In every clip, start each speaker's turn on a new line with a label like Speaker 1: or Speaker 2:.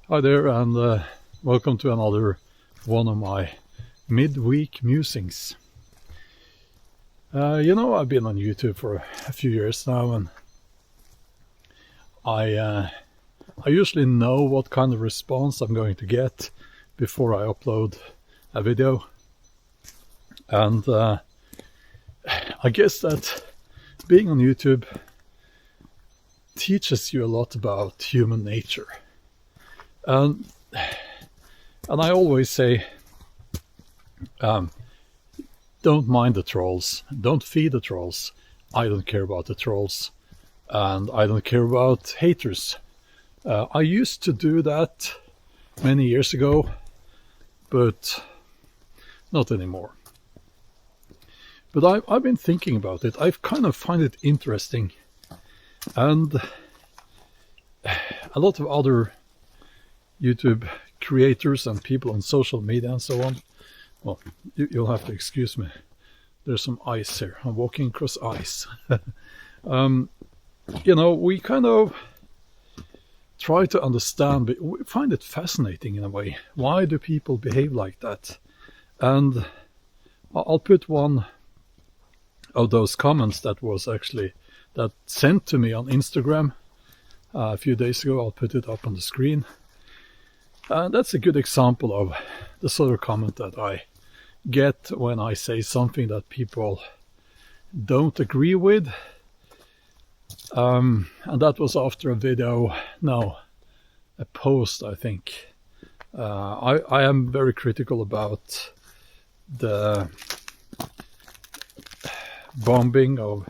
Speaker 1: Hi there, and welcome to another one of my midweek musings. I've been on YouTube for a few years now, and I usually know what kind of response I'm going to get before I upload a video. And I guess that being on YouTube teaches you a lot about human nature. And I always say, don't mind the trolls, don't feed the trolls. I don't care about the trolls, and I don't care about haters. I used to do that many years ago, but not anymore. But I've been thinking about it. I kind of find it interesting, and a lot of other YouTube creators and people on social media and so on. Well, you'll have to excuse me. There's some ice here. I'm walking across ice. We kind of try to understand, but we find it fascinating in a way. Why do people behave like that? And I'll put one of those comments that sent to me on Instagram a few days ago. I'll put it up on the screen. That's a good example of the sort of comment that I get when I say something that people don't agree with. And that was after a video, a post, I think. I am very critical about the bombing of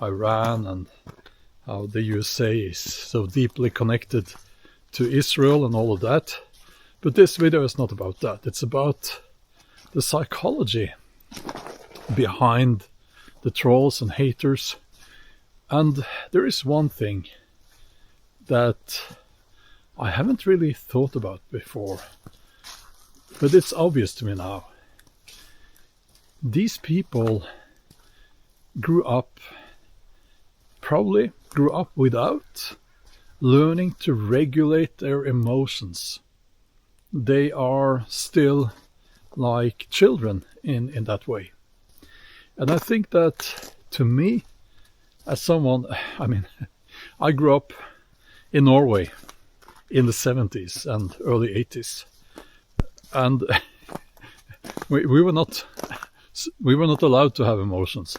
Speaker 1: Iran and how the USA is so deeply connected to Israel and all of that. But this video is not about that. It's about the psychology behind the trolls and haters. And there is one thing that I haven't really thought about before, but it's obvious to me now. These people probably grew up without learning to regulate their emotions. They are still like children in that way. And I think that, to me, as someone, I grew up in Norway in the 70s and early 80s. And we were not allowed to have emotions.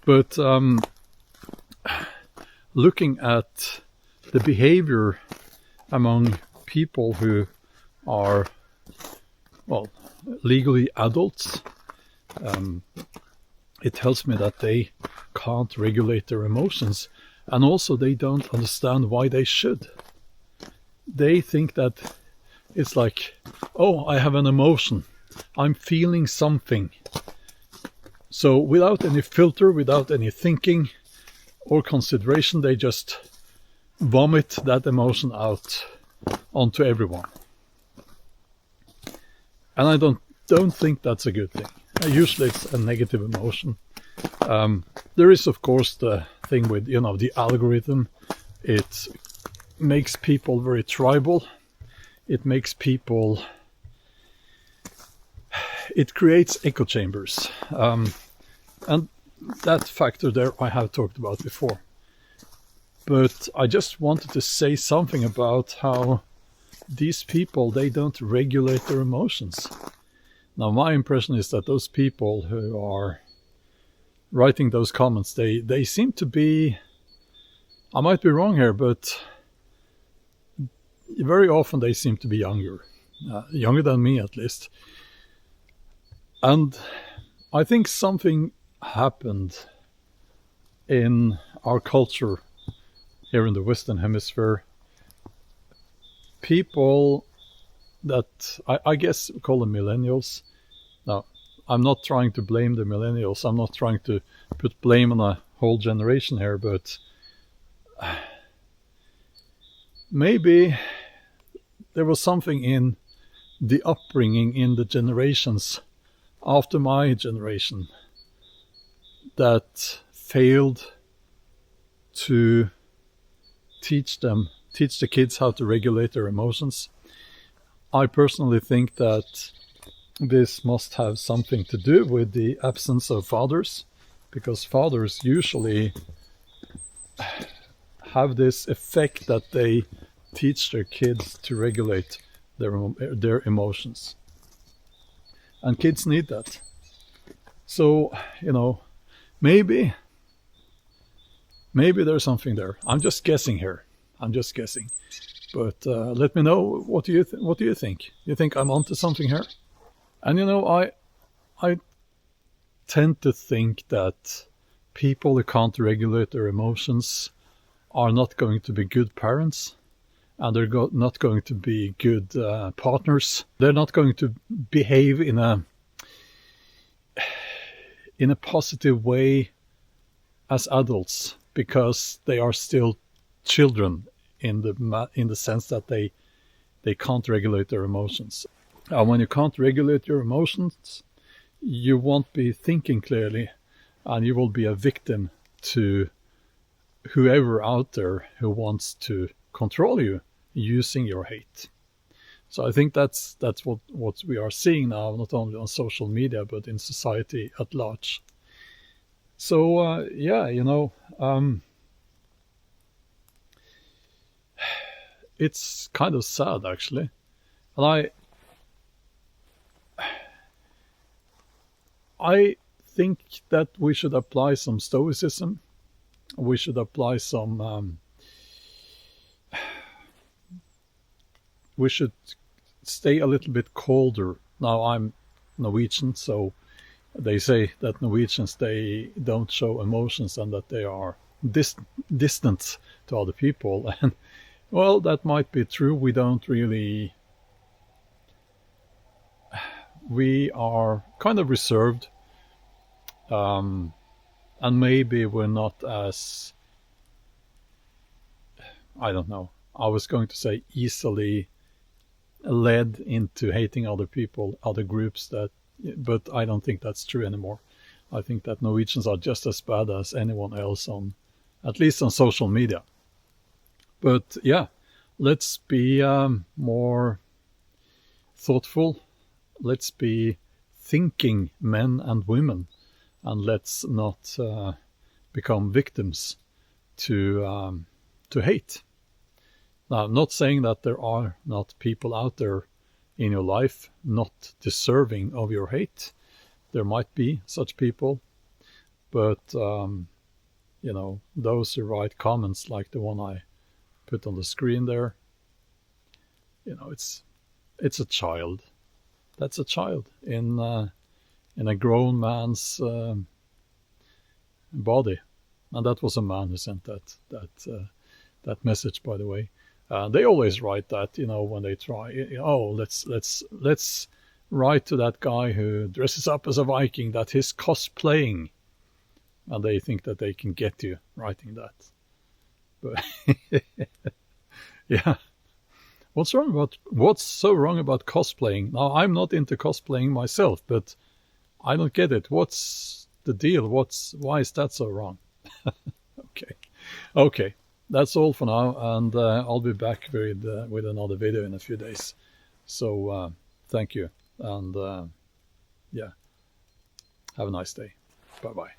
Speaker 1: But looking at the behavior among people who are, legally adults, it tells me that they can't regulate their emotions, and also they don't understand why they should. They think that it's like, I have an emotion, I'm feeling something. So without any filter, without any thinking or consideration, they just vomit that emotion out onto everyone. And I don't think that's a good thing. Usually it's a negative emotion. There is, of course, the thing with, the algorithm. It makes people very tribal. It creates echo chambers. And that factor there I have talked about before. But I just wanted to say something about how these people, they don't regulate their emotions. Now, my impression is that those people who are writing those comments, they seem to be, I might be wrong here, but very often they seem to be younger than me at least. And I think something happened in our culture here in the Western Hemisphere. People that I guess we call them millennials. Now, I'm not trying to blame the millennials. I'm not trying to put blame on a whole generation here, but maybe there was something in the upbringing in the generations after my generation that failed to teach the kids how to regulate their emotions. I personally think that this must have something to do with the absence of fathers, because fathers usually have this effect that they teach their kids to regulate their emotions. And kids need that. So, maybe there's something there. I'm just guessing here. I'm just guessing. But let me know, what do you think? You think I'm onto something here? And I tend to think that people who can't regulate their emotions are not going to be good parents, and they're not going to be good partners. They're not going to behave in a positive way as adults, because they are still children in the sense that they can't regulate their emotions. And when you can't regulate your emotions, you won't be thinking clearly, and you will be a victim to whoever out there who wants to control you using your hate. So I think that's what we are seeing now, not only on social media, but in society at large. So it's kind of sad, actually. And I think that we should apply some stoicism. We should apply some. We should stay a little bit colder. Now, I'm Norwegian, so they say that Norwegians, they don't show emotions and that they are distant to other people. And well, that might be true. We don't really. We are kind of reserved, and maybe we're not as, I don't know, I was going to say easily led into hating other people, other groups, but I don't think that's true anymore. I think that Norwegians are just as bad as anyone else, at least on social media. But yeah, let's be more thoughtful. Let's be thinking men and women, and let's not become victims to hate. Now, I'm not saying that there are not people out there in your life not deserving of your hate. There might be such people, but those who write comments like the one I put on the screen there, it's a child. That's a child in a grown man's body, and that was a man who sent that message, by the way. They always write that, when they try. Let's write to that guy who dresses up as a Viking that he's cosplaying, and they think that they can get you writing that. But yeah, what's so wrong about cosplaying? Now, I'm not into cosplaying myself, but I don't get it. What's the deal? Why is that so wrong? Okay. That's all for now, and I'll be back with another video in a few days. So thank you, and have a nice day. Bye-bye.